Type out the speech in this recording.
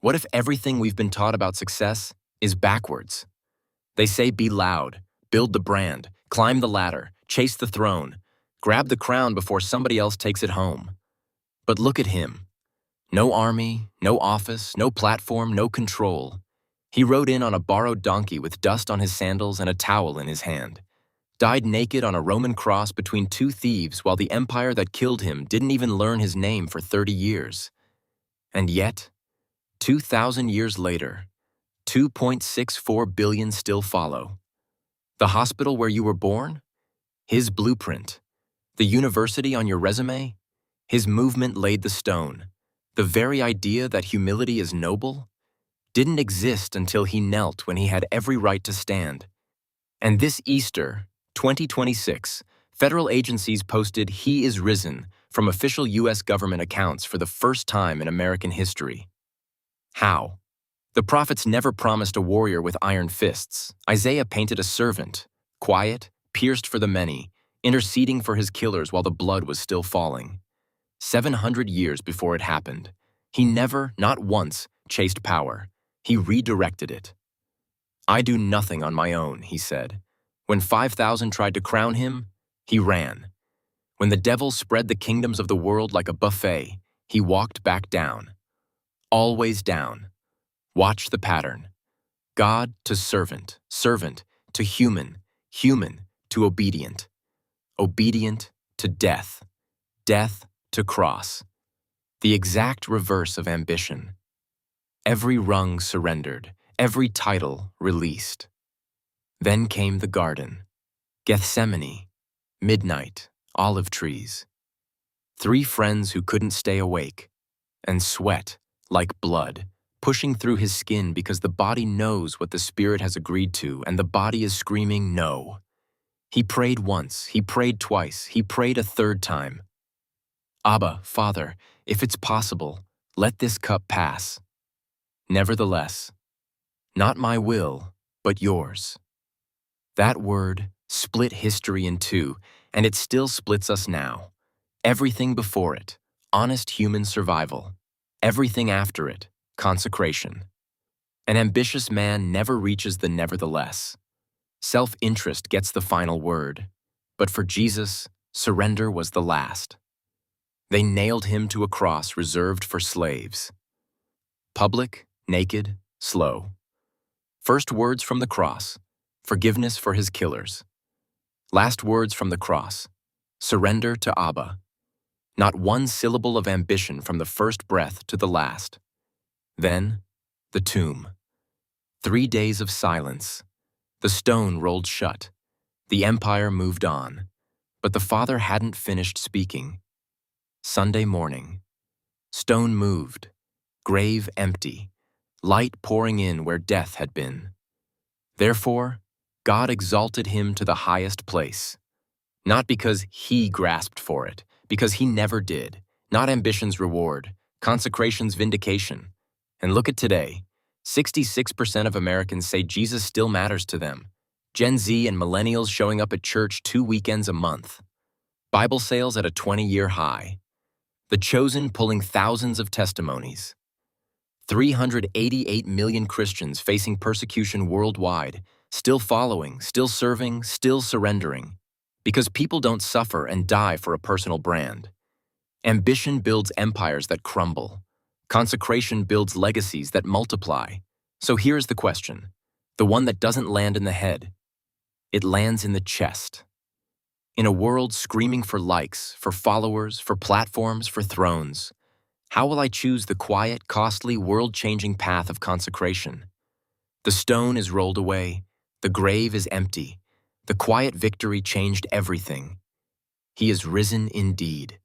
What if everything we've been taught about success is backwards? They say be loud, build the brand, climb the ladder, chase the throne, grab the crown before somebody else takes it home. But look at him. No army, no office, no platform, no control. He rode in on a borrowed donkey with dust on his sandals and a towel in his hand. Died naked on a Roman cross between two thieves while the empire that killed him didn't even learn his name for 30 years. And yet, 2,000 years later, 2.64 billion still follow. The hospital where you were born? His blueprint. The university on your resume? His movement laid the stone. The very idea that humility is noble didn't exist until he knelt when he had every right to stand. And this Easter, 2026, federal agencies posted "He is risen" from official U.S. government accounts for the first time in American history. How? The prophets never promised a warrior with iron fists. Isaiah painted a servant, quiet, pierced for the many, interceding for his killers while the blood was still falling. 700 years before it happened, he never, not once, chased power. He redirected it. "I do nothing on my own," he said. When 5,000 tried to crown him, he ran. When the devil spread the kingdoms of the world like a buffet, he walked back down. Always down. Watch the pattern. God to servant, servant to human, human to obedient, obedient to death, death to cross. The exact reverse of ambition. Every rung surrendered, every title released. Then came the garden, Gethsemane, midnight, olive trees. 3 friends who couldn't stay awake, and sweat, like blood, pushing through his skin because the body knows what the spirit has agreed to, and the body is screaming no. He prayed once, he prayed twice, he prayed a 3rd time. "Abba, Father, if it's possible, let this cup pass. Nevertheless, not my will, but yours." That word split history in two, and it still splits us now. Everything before it, honest human survival. Everything after it, consecration. An ambitious man never reaches the nevertheless. Self-interest gets the final word. But for Jesus, surrender was the last. They nailed him to a cross reserved for slaves. Public, naked, slow. First words from the cross, forgiveness for his killers. Last words from the cross, surrender to Abba. Not one syllable of ambition from the first breath to the last. Then, the tomb. 3 days of silence. The stone rolled shut. The empire moved on. But the Father hadn't finished speaking. Sunday morning. Stone moved. Grave empty. Light pouring in where death had been. Therefore, God exalted him to the highest place. Not because he grasped for it, because he never did. Not ambition's reward, consecration's vindication. And look at today. 66% of Americans say Jesus still matters to them. Gen Z and millennials showing up at church 2 weekends a month. Bible sales at a 20-year high. The chosen pulling thousands of testimonies. 388 million Christians facing persecution worldwide, still following, still serving, still surrendering. Because people don't suffer and die for a personal brand. Ambition builds empires that crumble. Consecration builds legacies that multiply. So here's the question, the one that doesn't land in the head. It lands in the chest. In a world screaming for likes, for followers, for platforms, for thrones, how will I choose the quiet, costly, world-changing path of consecration? The stone is rolled away. The grave is empty. The quiet victory changed everything. He is risen indeed.